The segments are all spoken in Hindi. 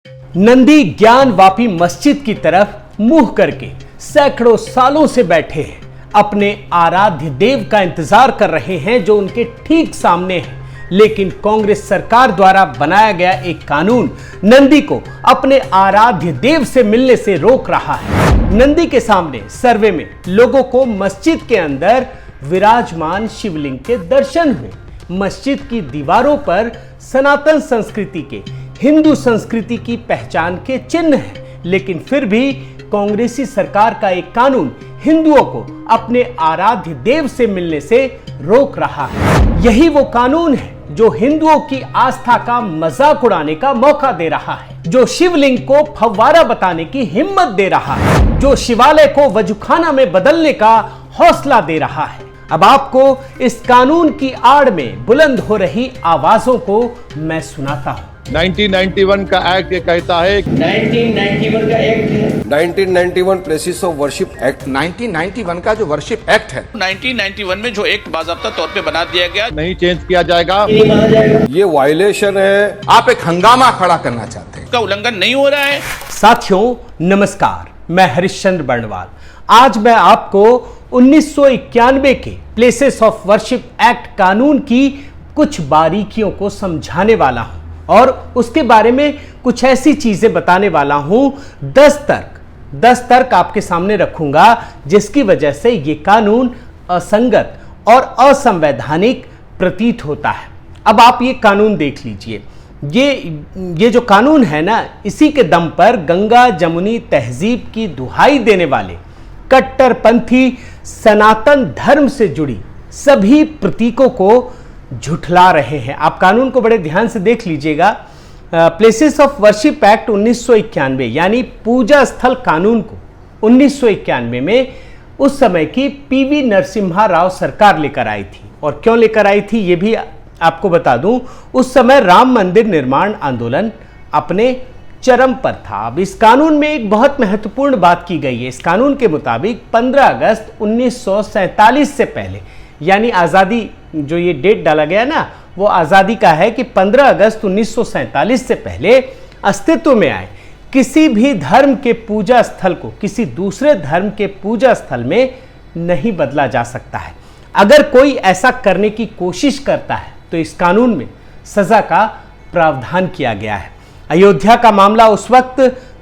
नंदी ज्ञान वापी मस्जिद की तरफ मुंह करके सैकड़ों सालों से बैठे हैं, अपने आराध्य देव का इंतजार कर रहे हैं जो उनके ठीक सामने है। लेकिन कांग्रेस सरकार द्वारा बनाया गया एक कानून नंदी को अपने आराध्य देव से मिलने से रोक रहा है। नंदी के सामने सर्वे में लोगों को मस्जिद के अंदर विराजमान शिवलिंग के दर्शन हुए। मस्जिद की दीवारों पर सनातन संस्कृति के, हिंदू संस्कृति की पहचान के चिन्ह हैं, लेकिन फिर भी कांग्रेसी सरकार का एक कानून हिंदुओं को अपने आराध्य देव से मिलने से रोक रहा है। यही वो कानून है जो हिंदुओं की आस्था का मजाक उड़ाने का मौका दे रहा है, जो शिवलिंग को फव्वारा बताने की हिम्मत दे रहा है, जो शिवालय को वजूखाना में बदलने का हौसला दे रहा है। अब आपको इस कानून की आड़ में बुलंद हो रही आवाजों को मैं सुनाता हूं। 1991 का एक्ट ये कहता है, 1991 का एक्ट है, 1991 प्लेसेस ऑफ वर्शिप एक्ट, 1991 का जो वर्शिप एक्ट है, 1991 में जो एक्ट बाज़ाब्ता तौर पे बना दिया गया, नहीं चेंज किया जाएगा। नहीं माना जाएगा। ये वायलेशन है। आप एक हंगामा खड़ा करना चाहते हैं। का उल्लंघन नहीं हो रहा है। साथियों नमस्कार, मैं हरिश्चंद्र बर्णवाल। आज मैं आपको 1991 के प्लेसेस ऑफ वर्शिप एक्ट कानून की कुछ बारीकियों को समझाने वाला हूं और उसके बारे में कुछ ऐसी चीजें बताने वाला हूं, 10 तर्क आपके सामने रखूंगा जिसकी वजह से यह कानून असंगत और असंवैधानिक प्रतीत होता है। अब आप ये कानून देख लीजिए। ये जो कानून है ना, इसी के दम पर गंगा जमुनी तहजीब की दुहाई देने वाले कट्टरपंथी सनातन धर्म से जुड़ी सभी प्रतीकों को झुठला रहे हैं। आप कानून को बड़े ध्यान से देख लीजिएगा। प्लेसेस ऑफ वर्शिप एक्ट 1991 यानी पूजा स्थल कानून को 1991 में उस समय की पीवी नरसिम्हा राव सरकार लेकर आई थी। और क्यों लेकर आई थी ये भी आपको बता दूं। उस समय राम मंदिर निर्माण आंदोलन अपने चरम पर था। अब इस कानून में एक बहुत महत्वपूर्ण बात की गई है। इस कानून के मुताबिक 15 अगस्त 1947 से पहले, यानी आज़ादी, जो ये डेट डाला गया ना, वो आज़ादी का है कि 15 अगस्त 1947 से पहले अस्तित्व में आए किसी भी धर्म के पूजा स्थल को किसी दूसरे धर्म के पूजा स्थल में नहीं बदला जा सकता है। अगर कोई ऐसा करने की कोशिश करता है तो इस कानून में सजा का प्रावधान किया गया है। अयोध्या का मामला उस वक्त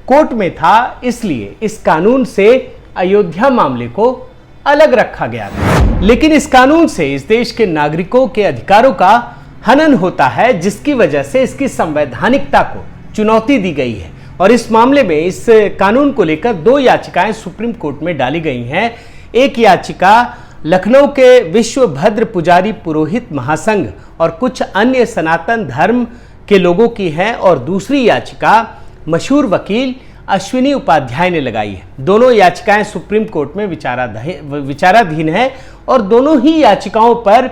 कोर्ट में था, इसलिए इस कानून से अयोध्या मामले को अलग रखा गया था। लेकिन इस कानून से इस देश के नागरिकों के अधिकारों का हनन होता है, जिसकी वजह से इसकी संवैधानिकता को चुनौती दी गई है। और इस मामले में इस कानून को लेकर 2 याचिकाएं सुप्रीम कोर्ट में डाली गई हैं। एक याचिका लखनऊ के विश्व भद्र पुजारी पुरोहित महासंघ और कुछ अन्य सनातन धर्म के लोगों की है और दूसरी याचिका मशहूर वकील अश्विनी उपाध्याय ने लगाई है। दोनों याचिकाएं सुप्रीम कोर्ट में विचाराधीन है और दोनों ही याचिकाओं पर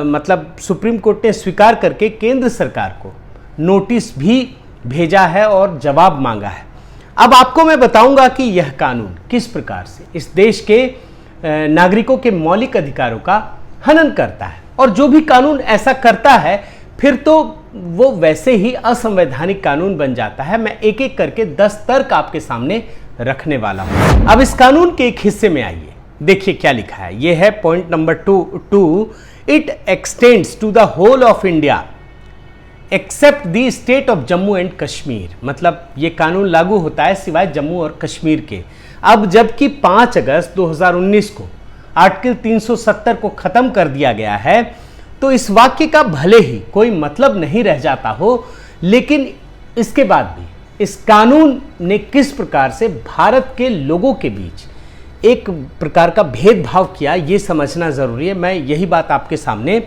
मतलब सुप्रीम कोर्ट ने स्वीकार करके केंद्र सरकार को नोटिस भी भेजा है और जवाब मांगा है। अब आपको मैं बताऊंगा कि यह कानून किस प्रकार से इस देश के नागरिकों के मौलिक अधिकारों का हनन करता है। और जो भी कानून ऐसा करता है फिर तो वो वैसे ही असंवैधानिक कानून बन जाता है। मैं एक एक करके 10 तर्क आपके सामने रखने वाला हूं। अब इस कानून के एक हिस्से में आइए, देखिए क्या लिखा है। यह है point number 2। It extends to the whole of India except the state of Jammu and Kashmir. मतलब ये कानून लागू होता है सिवाय जम्मू और कश्मीर के। अब जबकि 5 अगस्त 2019 को आर्टिकल 370 को खत्म कर दिया गया है, तो इस वाक्य का भले ही कोई मतलब नहीं रह जाता हो, लेकिन इसके बाद भी इस कानून ने किस प्रकार से भारत के लोगों के बीच एक प्रकार का भेदभाव किया, ये समझना जरूरी है। मैं यही बात आपके सामने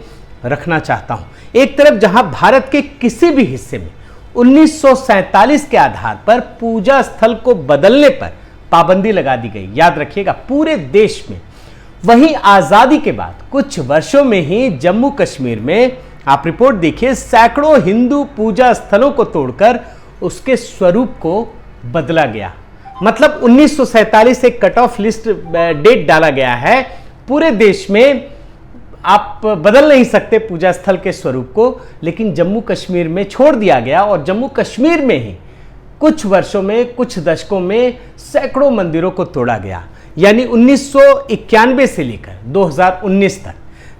रखना चाहता हूं। एक तरफ जहां भारत के किसी भी हिस्से में 1947 के आधार पर पूजा स्थल को बदलने पर पाबंदी लगा दी गई, याद रखिएगा पूरे देश में, वहीं आजादी के बाद कुछ वर्षों में ही जम्मू कश्मीर में आप रिपोर्ट देखिए, सैकड़ों हिंदू पूजा स्थलों को तोड़कर उसके स्वरूप को बदला गया। मतलब 1947 एक कट ऑफ लिस्ट डेट डाला गया है। पूरे देश में आप बदल नहीं सकते पूजा स्थल के स्वरूप को, लेकिन जम्मू कश्मीर में छोड़ दिया गया और जम्मू कश्मीर में ही कुछ वर्षों में, कुछ दशकों में सैकड़ों मंदिरों को तोड़ा गया। यानी 1991 से लेकर 2019 तक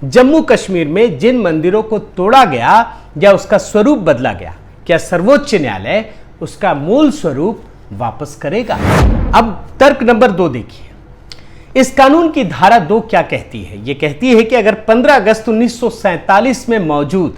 जम्मू कश्मीर में जिन मंदिरों को तोड़ा गया या उसका स्वरूप बदला गया, क्या सर्वोच्च न्यायालय उसका मूल स्वरूप वापस करेगा? अब तर्क नंबर 2 देखिए। इस कानून की धारा 2 क्या कहती है? यह कहती है कि अगर 15 अगस्त 1947 में मौजूद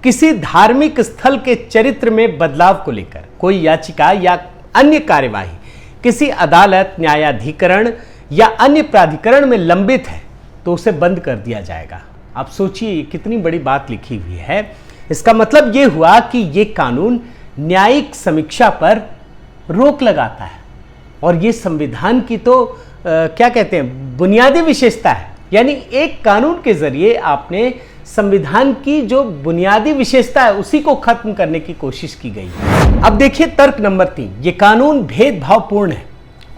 किसी धार्मिक स्थल के चरित्र में बदलाव को लेकर कोई याचिका या अन्य कार्यवाही किसी अदालत, न्यायाधिकरण या अन्य प्राधिकरण में लंबित है तो उसे बंद कर दिया जाएगा। आप सोचिए कितनी बड़ी बात लिखी हुई है। इसका मतलब यह हुआ कि यह कानून न्यायिक समीक्षा पर रोक लगाता है और यह संविधान की तो क्या कहते हैं, बुनियादी विशेषता है। यानी एक कानून के जरिए आपने संविधान की जो बुनियादी विशेषता है उसी को खत्म करने की कोशिश की गई है। अब देखिए तर्क नंबर 3। ये कानून भेदभावपूर्ण है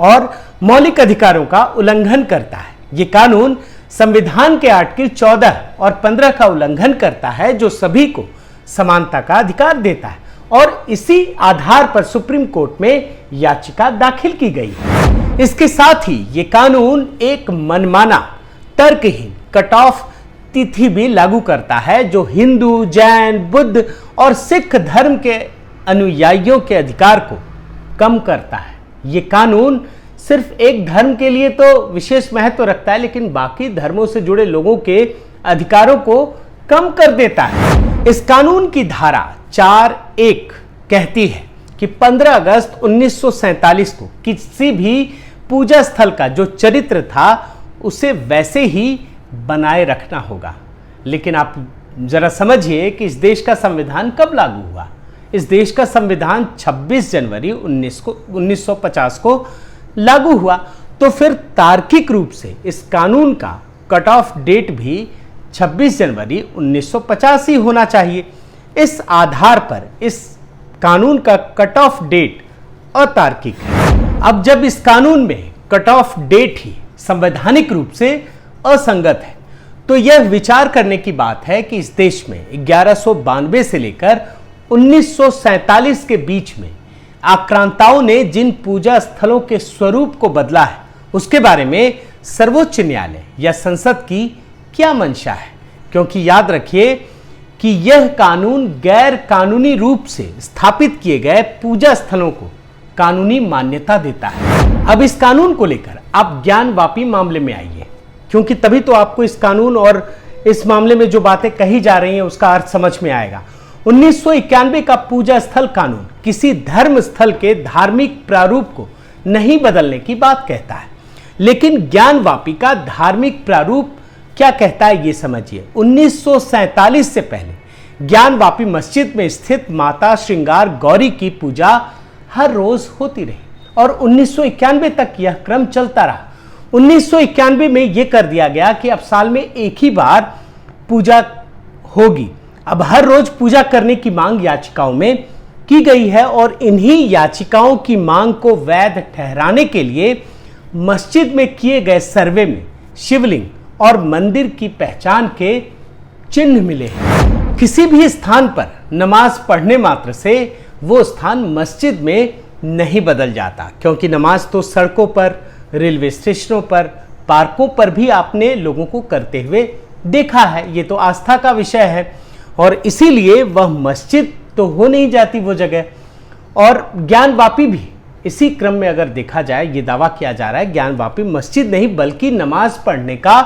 और मौलिक अधिकारों का उल्लंघन करता है। ये कानून संविधान के आर्टिकल 14 और 15 का उल्लंघन करता है जो सभी को समानता का अधिकार देता है और इसी आधार पर सुप्रीम कोर्ट में याचिका दाखिल की गई है। इसके साथ ही ये कानून एक मनमाना, तर्कहीन कट ऑफ तिथि भी लागू करता है जो हिंदू, जैन, बुद्ध और सिख धर्म के अनुयायियों के अधिकार को कम करता है। ये कानून सिर्फ एक धर्म के लिए तो विशेष महत्व रखता है लेकिन बाकी धर्मों से जुड़े लोगों के अधिकारों को कम कर देता है। इस कानून की धारा 4(1) कहती है कि 15 अगस्त 1947 को किसी भी पूजा स्थल का जो चरित्र था उसे वैसे ही बनाए रखना होगा। लेकिन आप जरा समझिए कि इस देश का संविधान कब लागू हुआ। इस देश का संविधान 26 जनवरी 1950 को लागू हुआ। तो फिर तार्किक रूप से इस कानून का कट ऑफ डेट भी 26 जनवरी 1950 ही होना चाहिए। इस आधार पर इस कानून का कट ऑफ डेट अतार्किक है। अब जब इस कानून में कट ऑफ डेट ही संवैधानिक रूप से असंगत है तो यह विचार करने की बात है कि इस देश में 1192 से लेकर 1947 के बीच में आक्रांताओं ने जिन पूजा स्थलों के स्वरूप को बदला है उसके बारे में सर्वोच्च न्यायालय या संसद की क्या मंशा है। क्योंकि याद रखिए कि यह कानून गैर कानूनी रूप से स्थापित किए गए पूजा स्थलों को कानूनी मान्यता देता है। अब इस कानून को लेकर आप ज्ञानवापी मामले में आइए क्योंकि तभी तो आपको इस कानून और इस मामले में जो बातें कही जा रही हैं उसका अर्थ समझ में आएगा। 1991 का पूजा स्थल कानून किसी धर्म स्थल के धार्मिक प्रारूप को नहीं बदलने की बात कहता है लेकिन ज्ञानवापी का धार्मिक प्रारूप क्या कहता है ये समझिए। 1947 से पहले ज्ञानवापी मस्जिद में स्थित माता श्रृंगार गौरी की पूजा हर रोज होती रही और 1991 तक यह क्रम चलता रहा। 1991 में यह कर दिया गया कि अब साल में एक ही बार पूजा होगी। अब हर रोज पूजा करने की मांग याचिकाओं में की गई है और इन्हीं याचिकाओं की मांग को वैध ठहराने के लिए मस्जिद में किए गए सर्वे में शिवलिंग और मंदिर की पहचान के चिन्ह मिले हैं। किसी भी स्थान पर नमाज पढ़ने मात्र से वो स्थान मस्जिद में नहीं बदल जाता क्योंकि नमाज तो सड़कों पर, रेलवे स्टेशनों पर, पार्कों पर भी आपने लोगों को करते हुए देखा है। ये तो आस्था का विषय है और इसीलिए वह मस्जिद तो हो नहीं जाती वो जगह। और ज्ञानवापी भी इसी क्रम में अगर देखा जाए ये दावा किया जा रहा है ज्ञानवापी मस्जिद नहीं बल्कि नमाज पढ़ने का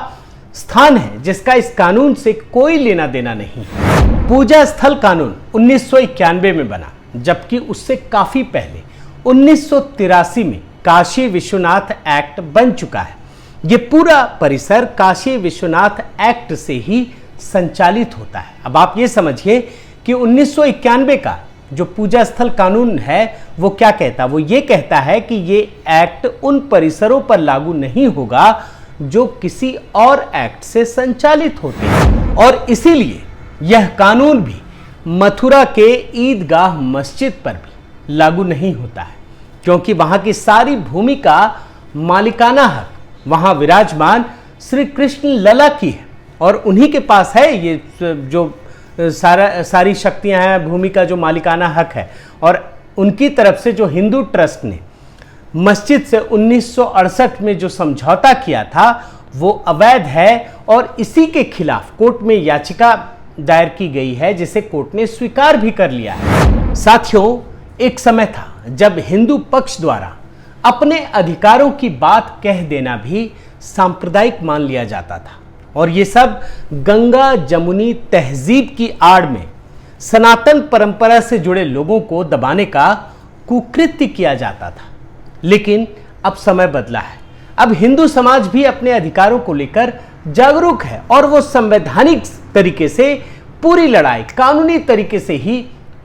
स्थान है जिसका इस कानून से कोई लेना देना नहीं है। पूजा स्थल कानून 1991 में बना जबकि उससे काफी पहले 1983 में काशी विश्वनाथ एक्ट बन चुका है। यह पूरा परिसर काशी विश्वनाथ एक्ट से ही संचालित होता है। अब आप ये समझिए कि 1991 का जो पूजा स्थल कानून है वो क्या कहता है। वो ये कहता है कि ये एक्ट उन परिसरों पर लागू नहीं होगा जो किसी और एक्ट से संचालित होते हैं और इसीलिए यह कानून भी मथुरा के ईदगाह मस्जिद पर भी लागू नहीं होता है क्योंकि वहां की सारी भूमि का मालिकाना हक वहां विराजमान श्री कृष्ण लला की है और उन्हीं के पास है ये जो सारी शक्तियां हैं, भूमि का जो मालिकाना हक है। और उनकी तरफ से जो हिंदू ट्रस्ट ने मस्जिद से 1968 में जो समझौता किया था वो अवैध है और इसी के खिलाफ कोर्ट में याचिका दायर की गई है, जिसे कोर्ट ने स्वीकार भी कर लिया है। साथियों, एक समय था जब हिंदू पक्ष द्वारा अपने अधिकारों की बात कह देना भी सांप्रदायिक मान लिया जाता था और ये सब गंगा जमुनी तहजीब की आड़ में सनातन परंपरा से जुड़े लोगों को दबाने का कुकृत्य किया जाता था। लेकिन अब समय बदला है। अब हिंदू समाज भी अपने अधिकारों को लेकर जागरूक है और वो संवैधानिक तरीके से पूरी लड़ाई कानूनी तरीके से ही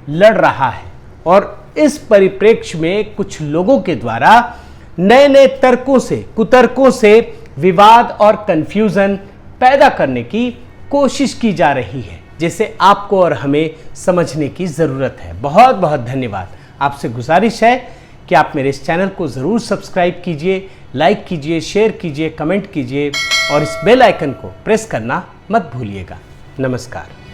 लड़ रहा है। और इस परिप्रेक्ष्य में कुछ लोगों के द्वारा नए नए तर्कों से कुतर्कों से विवाद और कंफ्यूजन पैदा करने की कोशिश की जा रही है, जिसे आपको और हमें समझने की जरूरत है। बहुत बहुत धन्यवाद। आपसे गुजारिश है कि आप मेरे इस चैनल को ज़रूर सब्सक्राइब कीजिए, लाइक कीजिए, शेयर कीजिए, कमेंट कीजिए और इस बेल आइकन को प्रेस करना मत भूलिएगा। नमस्कार।